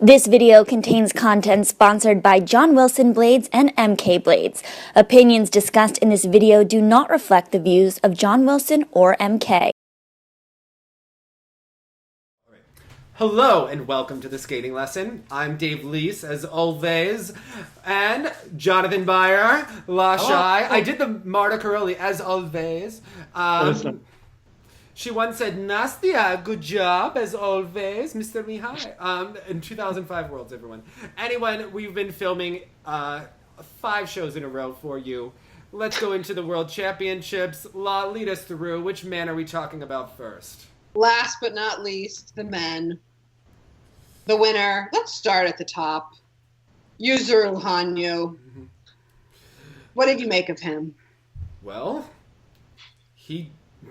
This video contains content sponsored by John Wilson Blades and MK Blades. Opinions discussed in this video do not reflect the views of John Wilson or MK. Hello and welcome to the skating lesson. I'm Dave Leese, as always, and Jonathan Byer, La Shy. I did the Marta Caroli, as always. She once said, Nastia, good job, as always, Mr. Mihai. In 2005 Worlds, everyone. Anyway, we've been filming 5 shows in a row for you. Let's go into the World Championships. La, lead us through. Which man are we talking about first? Last but not least, the men. The winner. Let's start at the top. Yuzuru Hanyu. What did you make of him? Well, he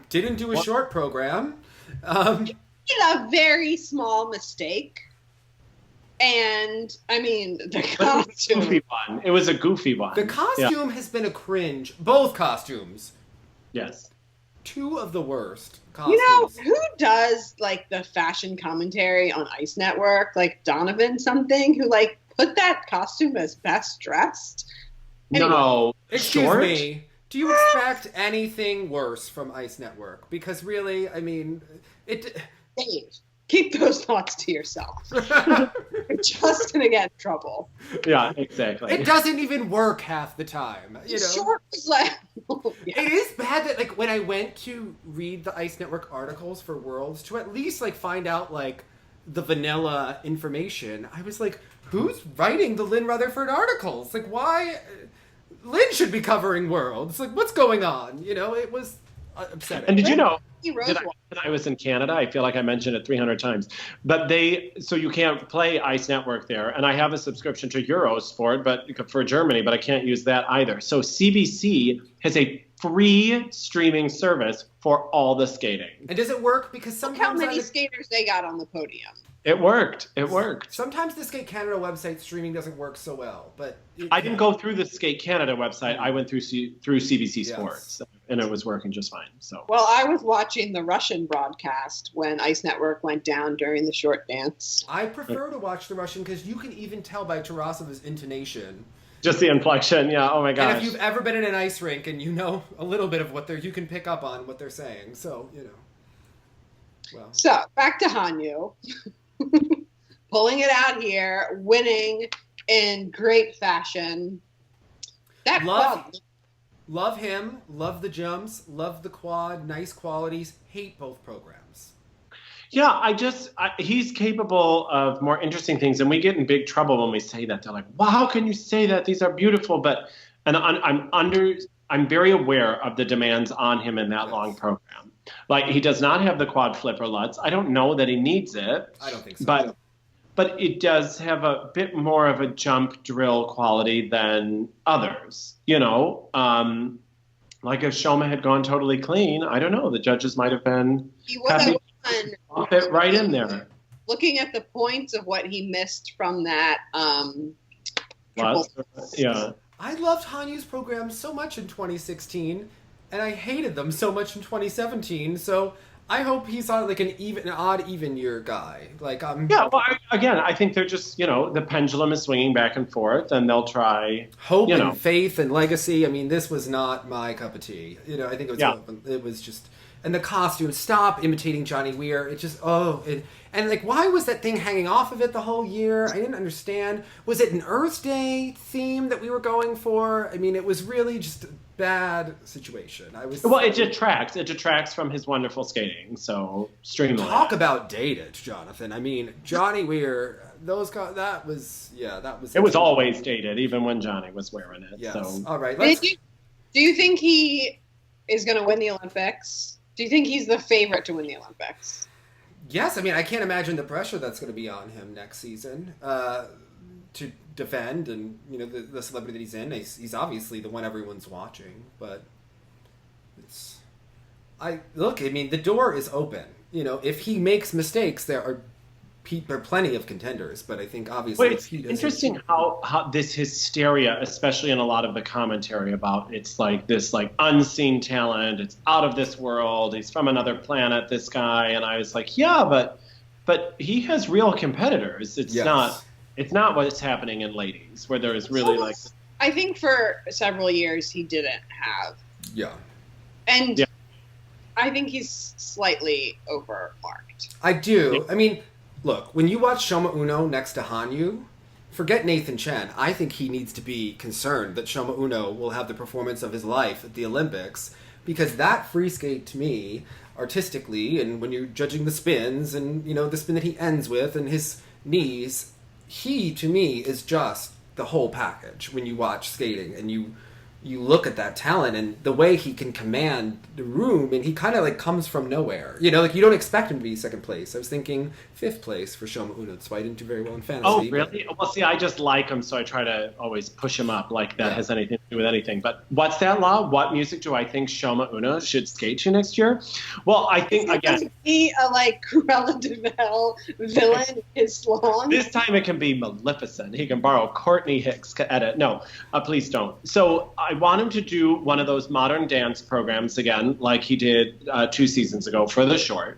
didn't do a short program. He did a very small mistake. And, I mean, the costume. Goofy one. It was a goofy one. The costume has been a cringe. Both costumes. Yes. 2 of the worst costumes. You know, who does, like, the fashion commentary on Ice Network? Like, Donovan something? Who, like, put that costume as best dressed? Anyway. No. Excuse me. Do you expect anything worse from Ice Network? Because really, I mean, Dave, keep those thoughts to yourself. You're just gonna get in trouble. Yeah, exactly. It doesn't even work half the time. You know? Sure, like, yeah. It is bad that, like, when I went to read the Ice Network articles for Worlds to at least, like, find out, like, the vanilla information, I was like, who's writing the Lynn Rutherford articles? Like, why? Lynn should be covering Worlds. Like, what's going on? You know, it was upsetting. And did you know, I was in Canada, I feel like I mentioned it 300 times, but so you can't play Ice Network there. And I have a subscription to Eurosport, but for Germany, but I can't use that either. So CBC has a free streaming service for all the skating. And does it work? Because sometimes look how many skaters they got on the podium. It worked. It worked. Sometimes the Skate Canada website streaming doesn't work so well, but I didn't go through the Skate Canada website. I went through CBC Sports, and it was working just fine. So, well, I was watching the Russian broadcast when Ice Network went down during the short dance. I prefer to watch the Russian because you can even tell by Tarasova's intonation. Just the inflection, yeah. Oh my gosh. And if you've ever been in an ice rink and you know a little bit of you can pick up on what they're saying. So, you know. Well. So back to Hanyu. Pulling it out here, winning in great fashion. Love him, love the jumps, love the quad, nice qualities, hate both programs. Yeah, he's capable of more interesting things, and we get in big trouble when we say that. They're like, "Wow, how can you say that? These are beautiful." I'm very aware of the demands on him in that long program. Like, he does not have the quad flipper LUTs. I don't know that he needs it. I don't think so. But it does have a bit more of a jump drill quality than others. You know, like if Shoma had gone totally clean, I don't know. The judges might have been happy to fit right in there. Looking at the points of what he missed from that yeah. I loved Hanyu's program so much in 2016, and I hated them so much in 2017. So I hope he's on like an odd even year guy. Like yeah. Well, I think they're just, you know, the pendulum is swinging back and forth, and they'll try hope and faith and legacy. I mean, this was not my cup of tea. You know, I think it was just. And the costume, stop imitating Johnny Weir. It just, and like, why was that thing hanging off of it the whole year? I didn't understand. Was it an Earth Day theme that we were going for? I mean, it was really just a bad situation. It detracts from his wonderful skating. So streamline. Talk about dated, Jonathan. I mean, Johnny Weir. That was. It was always dated, even when Johnny was wearing it. Yes. So. All right. Do you think he is going to win the Olympics? Do you think he's the favorite to win the Olympics? Yes, I mean, I can't imagine the pressure that's going to be on him next season to defend, and you know the celebrity that he's in. He's obviously the one everyone's watching, but I mean, the door is open. You know, if he makes mistakes, there are plenty of contenders, but I think obviously it's interesting how this hysteria, especially in a lot of the commentary about it's like this like unseen talent, it's out of this world, he's from another planet, this guy, and I was like, yeah, but but he has real competitors. It's Yes. not what's happening in ladies, where there is really like. I think for several years he didn't have. Yeah. And Yeah. I think he's slightly overmarked. I do. I mean, look, when you watch Shoma Uno next to Hanyu, forget Nathan Chen. I think he needs to be concerned that Shoma Uno will have the performance of his life at the Olympics, because that free skate to me, artistically, and when you're judging the spins and, you know, the spin that he ends with and his knees, he, to me, is just the whole package when you watch skating and you look at that talent and the way he can command the room, and he kind of like comes from nowhere. You know, like you don't expect him to be second place. I was thinking fifth place for Shoma Uno. That's why I didn't do very well in fantasy. Oh, really? Well, see, I just like him, so I try to always push him up like that has anything to do with anything. But what's that, Law? What music do I think Shoma Uno should skate to next year? Well, I think, again... Is he a, like, Cruella de Vil villain is long? This time it can be Maleficent. He can borrow Courtney Hicks' edit. No, please don't. So I want him to do one of those modern dance programs again, like he did 2 seasons ago for the short.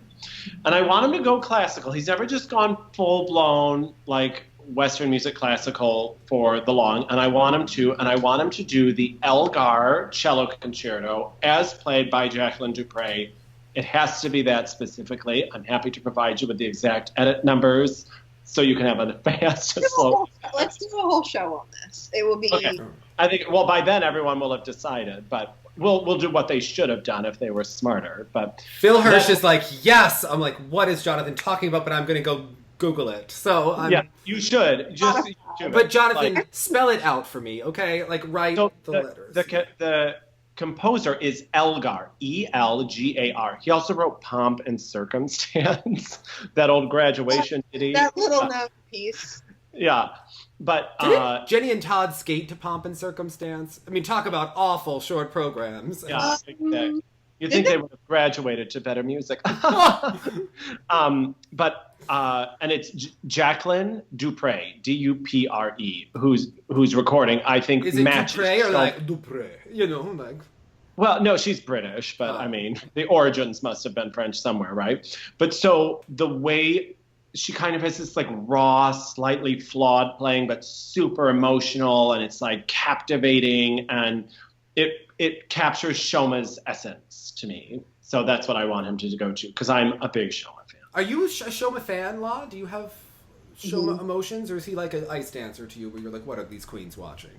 And I want him to go classical. He's never just gone full-blown, like, Western music classical for the long. And I want him to do the Elgar Cello Concerto as played by Jacqueline Dupre. It has to be that specifically. I'm happy to provide you with the exact edit numbers so you can have a fast and slow. Let's do a whole show on this. It will be... Okay. I think, well, by then everyone will have decided, but we'll do what they should have done if they were smarter. But Phil Hirsch is like, yes. I'm like, what is Jonathan talking about? But I'm going to go Google it. So yeah, you should. Just but Jonathan, spell it out for me, okay? Like, write the letters. The composer is Elgar, Elgar. He also wrote Pomp and Circumstance, that old graduation ditty. That little note piece. Yeah. But Didn't Jenny and Todd skate to Pomp and Circumstance? I mean, talk about awful short programs. Yeah, exactly. You'd think they would have graduated to better music. And it's Jacqueline Dupre, Dupre, who's recording. I think is it matches. Dupre or like Dupre? You know, like. Well, no, she's British, but I mean, the origins must have been French somewhere, right? But so the way she kind of has this like raw, slightly flawed playing, but super emotional, and it's like captivating, and it captures Shoma's essence to me. So that's what I want him to go to, because I'm a big Shoma fan. Are you a Shoma fan, Law? Do you have Shoma emotions, or is he like an ice dancer to you, where you're like, what are these queens watching?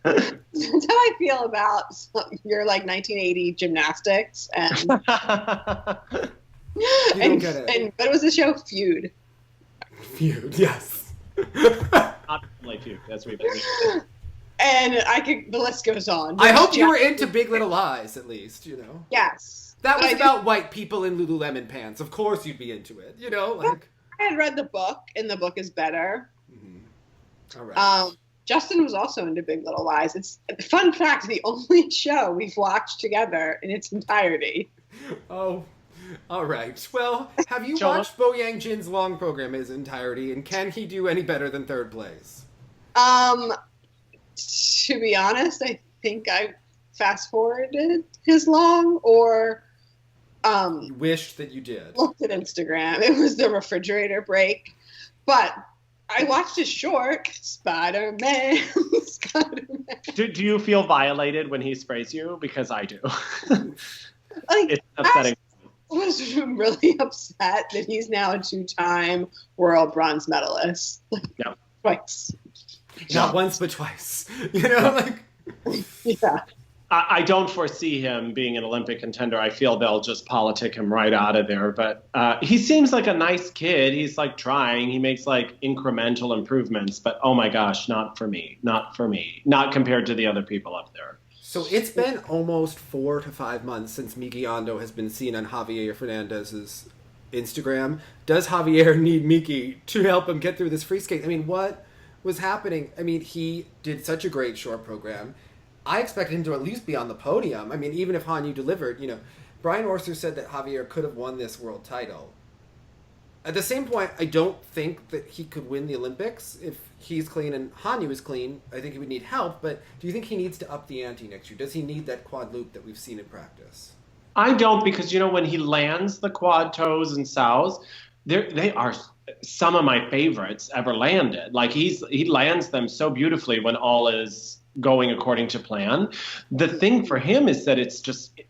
That's how I feel about your like 1980 gymnastics and You don't get it. what was the show? Feud. Feud, yes. Not like Feud. That's what And the list goes on. I hope you were into Big Little Lies, at least, you know. Yes. That But was I about white people in Lululemon pants. Of course you'd be into it, you know? Like. I had read the book, and the book is better. All right. Justin was also into Big Little Lies. It's fun fact, the only show we've watched together in its entirety. Oh, all right. Well, have you watched Bo Yang Jin's long program in its entirety, and can he do any better than third place? To be honest, I think I fast-forwarded his long, or wished that you did. Looked at Instagram. It was the refrigerator break. But I watched his short, Spider-Man. Do you feel violated when he sprays you? Because I do. Like, it's upsetting. I was really upset that he's now a 2-time world bronze medalist. Yeah. Twice. Not once, but twice. You know, like. Yeah. I don't foresee him being an Olympic contender. I feel they'll just politic him right out of there. But he seems like a nice kid. He's like trying. He makes like incremental improvements. But oh my gosh, not for me. Not for me. Not compared to the other people up there. So it's been almost 4 to 5 months since Miki Ando has been seen on Javier Fernandez's Instagram. Does Javier need Miki to help him get through this free skate? I mean, what was happening? I mean, he did such a great short program. I expected him to at least be on the podium. I mean, even if Hanyu delivered, you know, Brian Orser said that Javier could have won this world title. At the same point, I don't think that he could win the Olympics. If he's clean and Hanyu is clean, I think he would need help. But do you think he needs to up the ante next year? Does he need that quad loop that we've seen in practice? I don't, because, you know, when he lands the quad toes and sows, they are some of my favorites ever landed. Like he lands them so beautifully when all is going according to plan. The thing for him is that it's just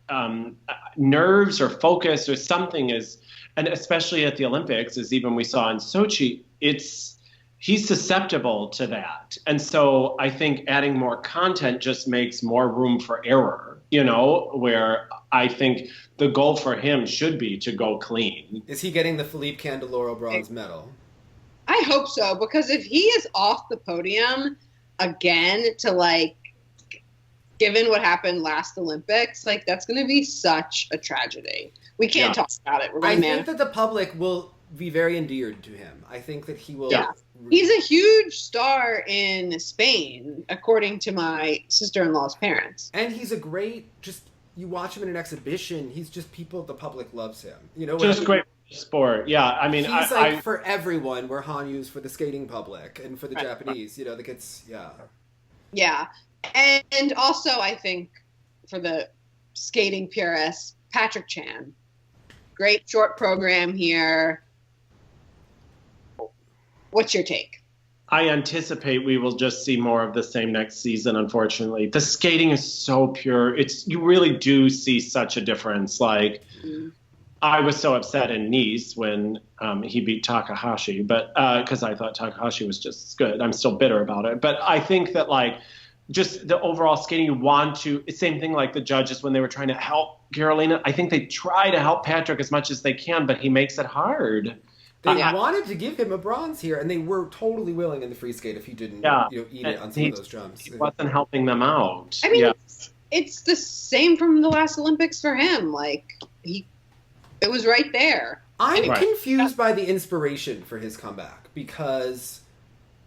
nerves or focus or something is, and especially at the Olympics, as even we saw in Sochi, he's susceptible to that. And so I think adding more content just makes more room for error, where I think the goal for him should be to go clean. Is he getting the Philippe Candeloro bronze medal? I hope so, because if he is off the podium again given what happened last Olympics, that's going to be such a tragedy. We can't talk about it. I think that the public will be very endeared to him. I think that he will. Yeah. He's a huge star in Spain, according to my sister-in-law's parents. And he's a great, you watch him in an exhibition, the public loves him. Just great sport. Yeah, I mean, he's for everyone, where Han Yu's for the skating public and for the Japanese, Yeah. And also, I think, for the skating purists, Patrick Chan. Great short program here. What's your take? I anticipate we will just see more of the same next season, unfortunately. The skating is so pure. You really do see such a difference. I was so upset in Nice when he beat Takahashi, but because I thought Takahashi was just as good. I'm still bitter about it. But I think that just the overall skating, you want to, same thing like the judges when they were trying to help Carolina. I think they try to help Patrick as much as they can, but he makes it hard. They wanted to give him a bronze here, and they were totally willing in the free skate if he didn't eat it on some of those jumps. He wasn't helping them out. I mean, it's the same from the last Olympics for him. It was right there. I'm confused by the inspiration for his comeback, because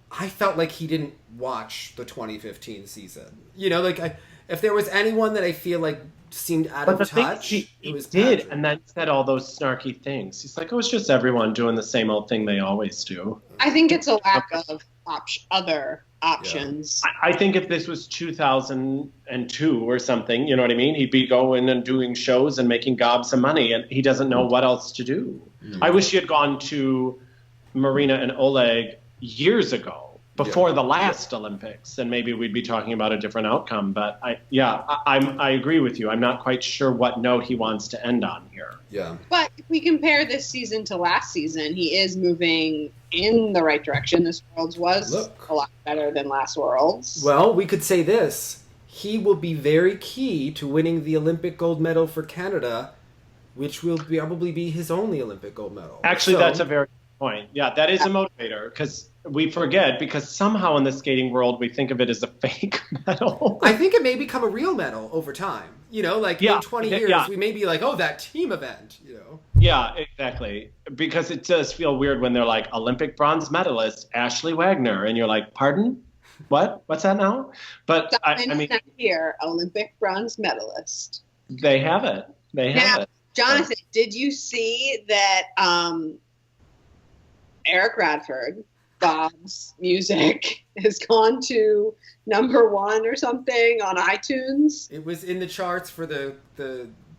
I felt like he didn't watch the 2015 season. If there was anyone that I feel like seemed out of touch, it was Patrick. And then said all those snarky things. He's like, it's just everyone doing the same old thing they always do. I think it's a lack of other options. Yeah. I think if this was 2002 or something, you know what I mean? He'd be going and doing shows and making gobs of money, and he doesn't know what else to do. I wish he had gone to Marina and Oleg years ago, before the last Olympics, and maybe we'd be talking about a different outcome. But I agree with you. I'm not quite sure what note he wants to end on here. Yeah. But if we compare this season to last season, he is moving in the right direction. This Worlds was a lot better than last Worlds. Well, we could say this. He will be very key to winning the Olympic gold medal for Canada, which will probably be his only Olympic gold medal. Actually, that's a very good point. Yeah, that is a motivator, because we forget, because somehow in the skating world we think of it as a fake medal. I think it may become a real medal over time. In 20 years we may be like, that team event. Yeah, exactly. Because it does feel weird when they're like Olympic bronze medalist Ashley Wagner, and you're like, pardon? What? What's that now? But I mean, here, Olympic bronze medalist. They have it. Jonathan, did you see that Eric Radford, Bob's music, has gone to #1 or something on iTunes? It was in the charts for the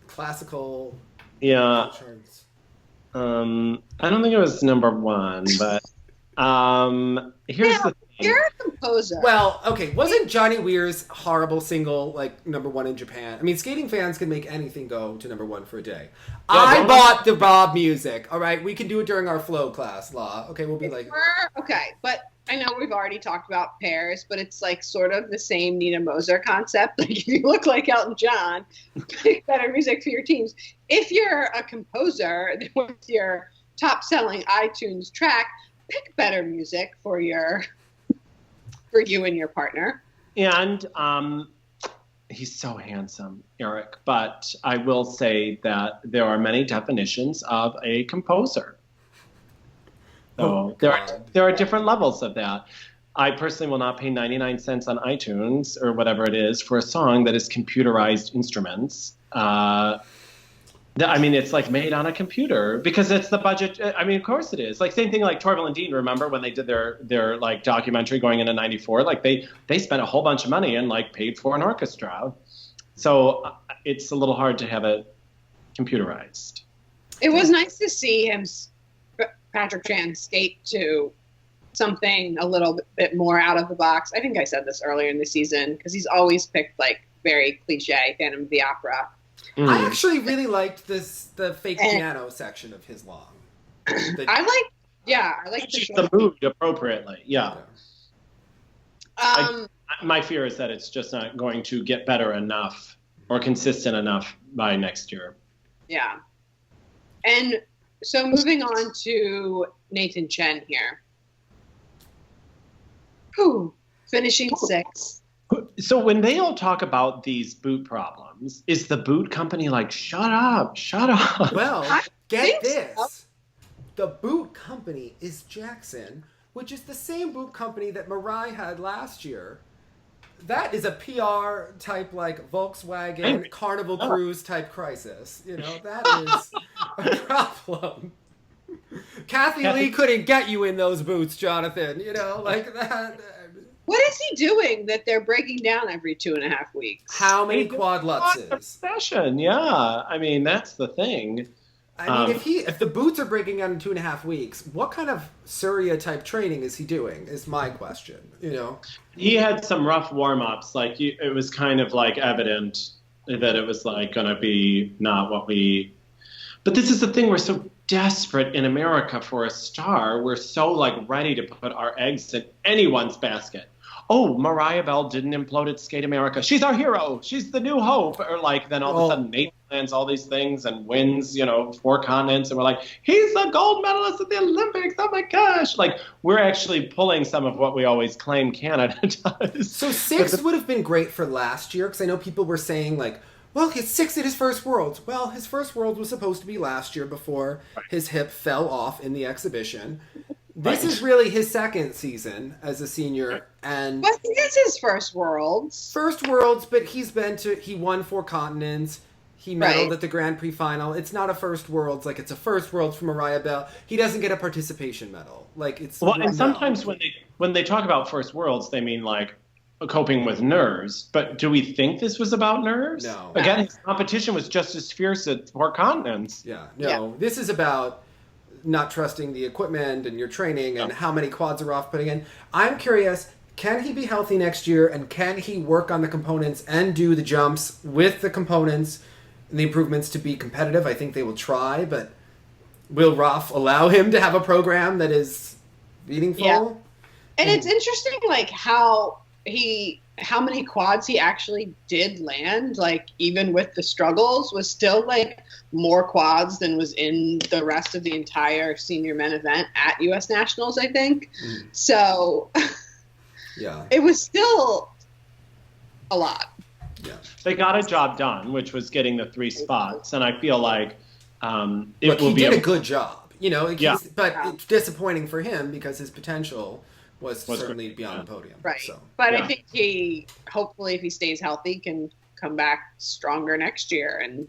classical charts. I don't think it was #1, but here's the thing. You're a composer. Well, okay, wasn't Johnny Weir's horrible single #1 in Japan? I mean, skating fans can make anything go to #1 for a day. I bought the Bob music. All right, we can do it during our flow class, Law. Okay, we'll be like, okay, but I know we've already talked about pairs, but it's sort of the same Nina Moser concept. If you look like Elton John, pick better music for your teams. If you're a composer with your top-selling iTunes track, pick better music for you and your partner. And he's so handsome, Eric. But I will say that there are many definitions of a composer. So there are different levels of that. I personally will not pay 99 cents on iTunes or whatever it is for a song that is computerized instruments. I mean, it's made on a computer because it's the budget. I mean, of course it is. Same thing like Torvill and Dean, remember when they did their documentary going into '94? They spent a whole bunch of money and paid for an orchestra. So it's a little hard to have it computerized. It was nice to see him Patrick Chan skate to something a little bit more out of the box. I think I said this earlier in the season because he's always picked like very cliche Phantom of the Opera. I actually really liked the fake piano section of his long. I like the mood appropriately. Yeah. My fear is that it's just not going to get better enough or consistent enough by next year. Yeah. And so moving on to Nathan Chen here. Finishing 6th. So when they all talk about these boot problems, is the boot company like, shut up? Well, get this. So. The boot company is Jackson, which is the same boot company that Mirai had last year. That is a PR type, like Volkswagen Carnival Cruise type crisis. You know, that is a problem. Kathy Lee couldn't get you in those boots, Jonathan. You know, like that. What is he doing that they're breaking down every 2.5 weeks? How many quad lutzes? Session, yeah. I mean, that's the thing. I mean, if the boots are breaking down in 2.5 weeks, what kind of Surya type training is he doing? Is my question. You know, he had some rough warm ups. Like it was kind of like evident that it was like going to be not what we. But this is the thing: we're so desperate in America for a star. We're so like ready to put our eggs in anyone's basket. Oh, Mariah Bell didn't implode at Skate America. She's our hero. She's the new hope. Or like then all of a sudden Nate plans all these things and wins, 4 continents. And we're like, he's the gold medalist at the Olympics. Oh my gosh. Like we're actually pulling some of what we always claim Canada does. So 6th would have been great for last year. Because I know people were saying like, well, he's 6th at his first Worlds. Well, his first World was supposed to be last year before his hip fell off in the exhibition. This is really his second season as a senior, but this is his first Worlds. But he won 4 continents. He medaled at the Grand Prix final. It's not a first Worlds, like it's a first Worlds for Mariah Bell. He doesn't get a participation medal. Like it's and sometimes when they talk about first Worlds, they mean like coping with nerves. But do we think this was about nerves? No. Again, his competition was just as fierce at 4 continents. Yeah. No. Yeah. This is about not trusting the equipment and your training and how many quads are off putting in. I'm curious, can he be healthy next year and can he work on the components and do the jumps with the components and the improvements to be competitive? I think they will try, but will Roth allow him to have a program that is meaningful? Yeah. And it's interesting like how many quads he actually did land, like even with the struggles, was still like more quads than was in the rest of the entire senior men event at US Nationals, I think. So yeah, it was still a lot. Yeah, they got a job done, which was getting the 3 spots, and I feel like he did a good job, but it's disappointing for him because his potential was certainly beyond the podium. Right. So. But I think he, hopefully if he stays healthy, can come back stronger next year and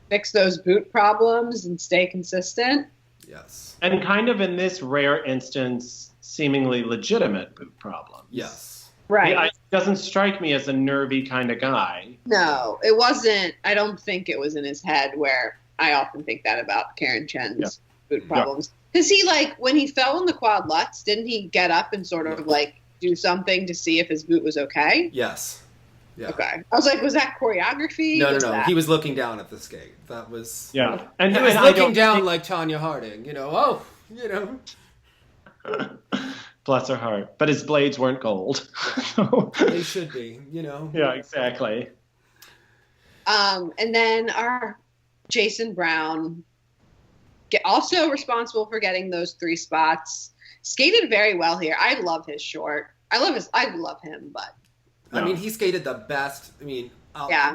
fix those boot problems and stay consistent. Yes. And kind of in this rare instance, seemingly legitimate boot problems. Yes. Right. It doesn't strike me as a nervy kind of guy. No, it wasn't. I don't think it was in his head where I often think that about Karen Chen's boot problems. Because he, like, when he fell in the quad lutz, didn't he get up and sort of, like, do something to see if his boot was okay? Yes. Yeah. Okay. I was like, was that choreography? No. He was looking down at the skate. That was... Yeah. And he was looking down like Tanya Harding, Bless her heart. But his blades weren't gold. They should be, Yeah, exactly. And then our Jason Brown... also responsible for getting those 3 spots. Skated very well here. I love his short. I love him, but I mean, he skated the best. I mean,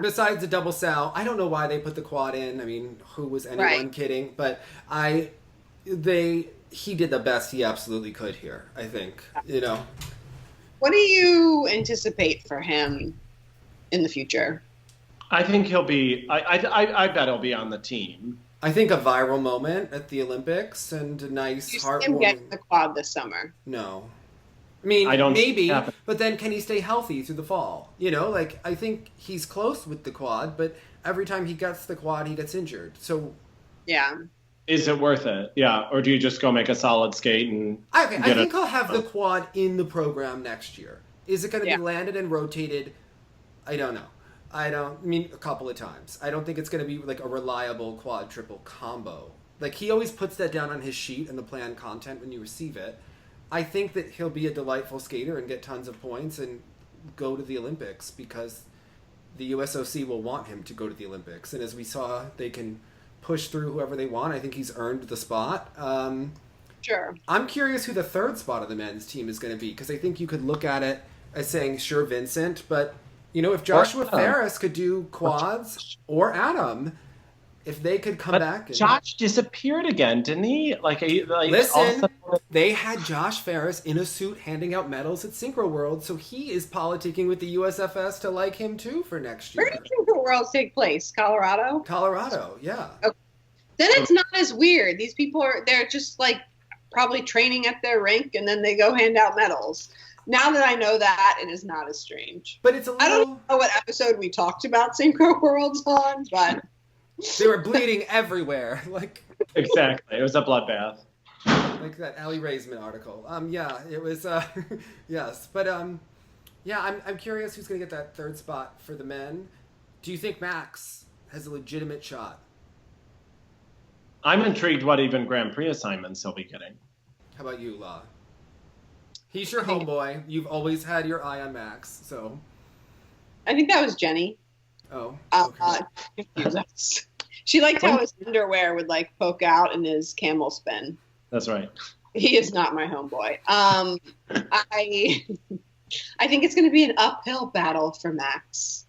besides the double sow, I don't know why they put the quad in. I mean, who was anyone kidding? But he did the best he absolutely could here, I think. What do you anticipate for him in the future? I think he'll be I bet he'll be on the team. I think a viral moment at the Olympics and a nice heartwarming. You see him get the quad this summer? No. I mean, maybe, but then can he stay healthy through the fall? I think he's close with the quad, but every time he gets the quad, he gets injured. So, yeah. Is it worth it? Yeah. Or do you just go make a solid skate and Okay, I get think it? I'll have the quad in the program next year. Is it going to Yeah. be landed and rotated? I don't know. I mean, a couple of times. I don't think it's going to be like a reliable quad triple combo. Like, he always puts that down on his sheet and the planned content when you receive it. I think that he'll be a delightful skater and get tons of points and go to the Olympics because the USOC will want him to go to the Olympics. And as we saw, they can push through whoever they want. I think he's earned the spot. Sure. I'm curious who the third spot of the men's team is going to be because I think you could look at it as saying, sure, Vincent, but, you know, if Joshua Ferris could do quads or Adam, if they could come back. And, Josh disappeared again, didn't he? listen, they had Josh Ferris in a suit handing out medals at Synchro World, so he is politicking with the USFS to like him too for next year. Where do the Worlds take place? Colorado? Colorado, yeah. Okay. Then it's not as weird. These people they're just like probably training at their rink and then they go hand out medals. Now that I know that, it is not as strange. But it's a little... I don't know what episode we talked about Synchro Worlds on, but... They were bleeding everywhere. Exactly. It was a bloodbath. Like that Ali Raisman article. Yeah, it was, yes. But, yeah, I'm curious who's going to get that third spot for the men. Do you think Max has a legitimate shot? I'm intrigued what even Grand Prix assignments he'll be getting. How about you, La? He's your homeboy. You've always had your eye on Max, so... I think that was Jenny. Oh, Confuse us. She liked how his underwear would like poke out in his camel spin. That's right. He is not my homeboy. I think it's going to be an uphill battle for Max.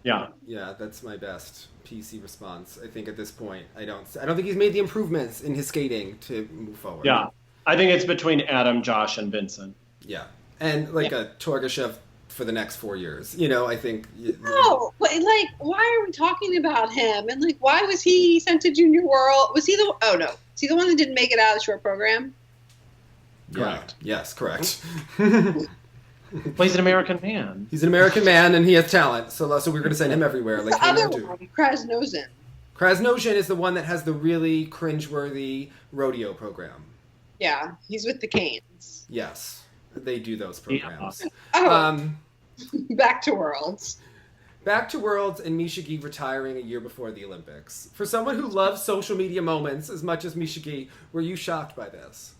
Yeah. Yeah, that's my best PC response. I think at this point, I don't think he's made the improvements in his skating to move forward. Yeah. I think it's between Adam, Josh, and Vincent. Yeah, and like a Torgashev for the next 4 years. You know, I think... No, but like, why are we talking about him? And like, why was he sent to Junior World? Was he the... Oh, no. Is he the one that didn't make it out of the short program? Correct. Yeah. Yes, correct. Well, he's an American man. He's an American man, and he has talent, so we're going to send him everywhere. Like The other one, Krasnozin. Krasnozhin is the one that has the really cringeworthy rodeo program. Yeah, he's with the Canes. Yes, they do those programs. Oh, back to Worlds. Back to Worlds and Misha Gi retiring a year before the Olympics. For someone who loves social media moments as much as Misha Gi, were you shocked by this?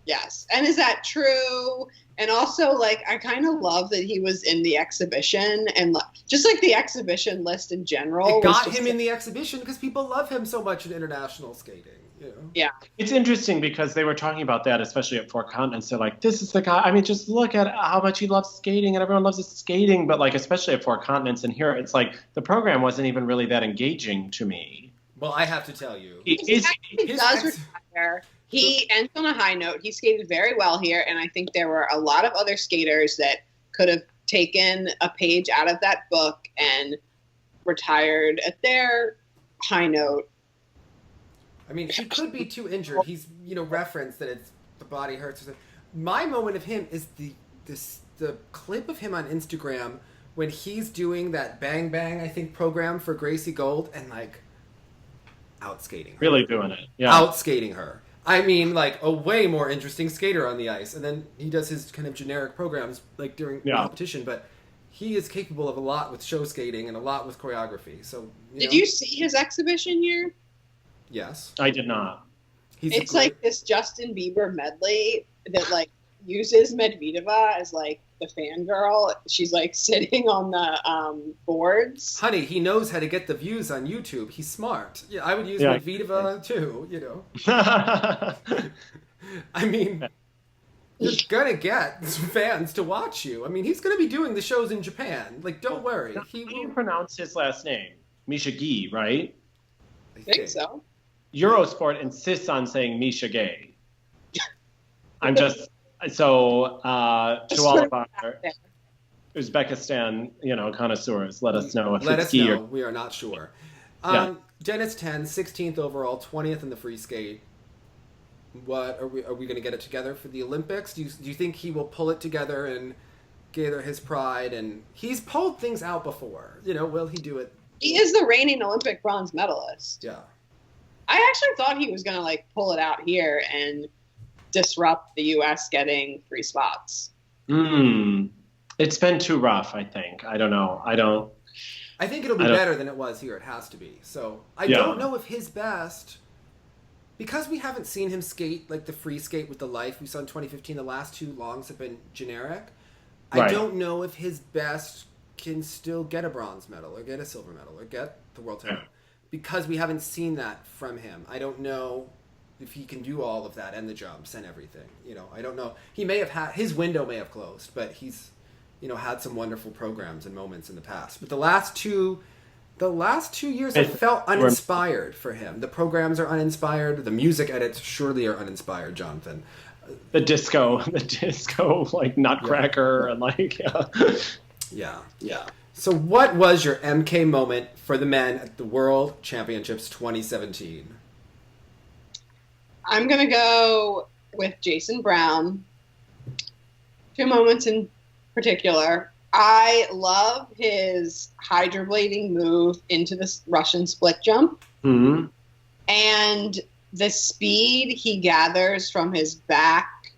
Yes. And is that true? And also, like, I kind of love that he was in the exhibition and just like the exhibition list in general. It got him in the exhibition because people love him so much in international skating. You know? Yeah. It's interesting because they were talking about that, especially at Four Continents. They're like, this is the guy. I mean, just look at how much he loves skating and everyone loves his skating. But like, especially at Four Continents and here, it's like the program wasn't even really that engaging to me. Well, I have to tell you. He does retire. He ends on a high note. He skated very well here, and I think there were a lot of other skaters that could have taken a page out of that book and retired at their high note. I mean, he could be too injured. He's, referenced that it's the body hurts. My moment of him is the clip of him on Instagram when he's doing that Bang Bang, I think, program for Gracie Gold and, like, outskating her. Really doing it. Yeah. Outskating her. I mean, like, a way more interesting skater on the ice. And then he does his kind of generic programs, like, during competition. But he is capable of a lot with show skating and a lot with choreography. So, Did you see his exhibition here? Yes. I did not. It's like this Justin Bieber medley that, like, uses Medvedeva as, like, the fangirl. She's, like, sitting on the boards. Honey, he knows how to get the views on YouTube. He's smart. Yeah, I would use Medvedeva, too, I mean, you're going to get fans to watch you. I mean, he's going to be doing the shows in Japan. Like, don't worry. How do you pronounce his last name? Misha Gi, right? I think so. Eurosport insists on saying Misha Gay. I'm just... So, to all of our Uzbekistan, connoisseurs, let us know if let it's us ski know. or... We are not sure. Yeah. Dennis 10, 16th overall, 20th in the free skate. What are we going to get it together for the Olympics? Do you think he will pull it together and gather his pride? And he's pulled things out before. Will he do it? He is the reigning Olympic bronze medalist. Yeah. I actually thought he was going to like pull it out here and disrupt the U.S. getting free spots. It's been too rough, I think. I don't know. I think it'll be better than it was here. It has to be. So I don't know if his best, because we haven't seen him skate like the free skate with the life we saw in 2015. The last two longs have been generic. I don't know if his best can still get a bronze medal or get a silver medal or get the world title because we haven't seen that from him. I don't know if he can do all of that and the jumps and everything. You know, I don't know. He may have had his window may have closed, but he's had some wonderful programs and moments in the past. But the last two years have felt uninspired for him. The programs are uninspired. The music edits surely are uninspired, Jonathan. The disco, like Nutcracker and like, Yeah. So what was your MK moment for the men at the World Championships 2017? I'm going to go with Jason Brown. Two moments in particular. I love his hydroblading move into this Russian split jump. Mm-hmm. And the speed he gathers from his back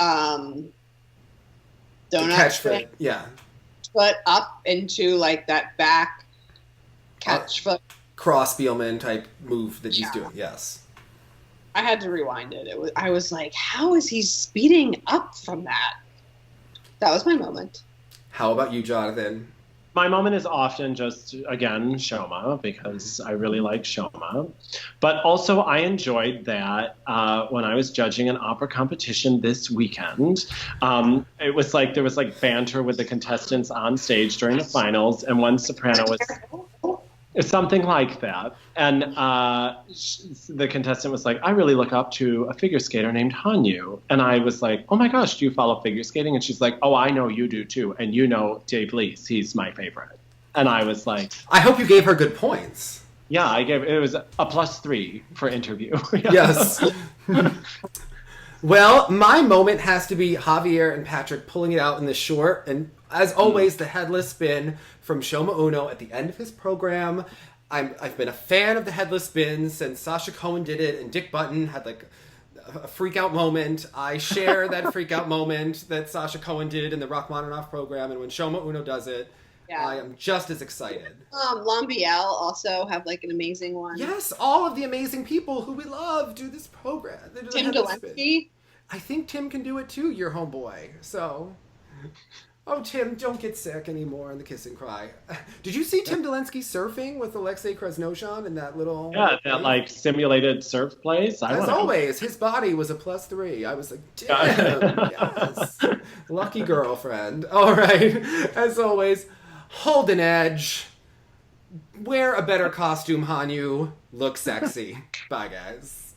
donut catch foot. Yeah. Foot up into like that back catch foot. Cross Spielman type move that he's doing. Yes. I had to rewind it. I was like, how is he speeding up from that? That was my moment. How about you, Jonathan? My moment is often just, again, Shoma, because I really like Shoma. But also I enjoyed that when I was judging an opera competition this weekend. It was like there was like banter with the contestants on stage during the finals, and one soprano was something like that. And the contestant was like, I really look up to a figure skater named Hanyu. And I was like, oh my gosh, do you follow figure skating? And she's like, oh, I know you do too. And you know Dave Lees, he's my favorite. And I was like, I hope you gave her good points. Yeah, it was a +3 for interview. Yes. Well, my moment has to be Javier and Patrick pulling it out in the short. And as always, the headless spin from Shoma Uno at the end of his program. I've been a fan of the headless spin since Sasha Cohen did it and Dick Button had like a freak out moment. I share that freak out moment that Sasha Cohen did in the Rachmaninoff program. And when Shoma Uno does it, I am just as excited. Lambiel also have like an amazing one. Yes, all of the amazing people who we love do this program. Tim Delansky. I think Tim can do it too, your homeboy. So, oh, Tim, don't get sick anymore in the kiss and cry. Did you see Tim Delansky surfing with Alexei Krasnozhan in that little... Yeah, that like simulated surf place. As always, his body was a +3. I was like, damn, yes. Lucky girlfriend. All right, as always, hold an edge. Wear a better costume, Hanyu. Look sexy. Bye, guys.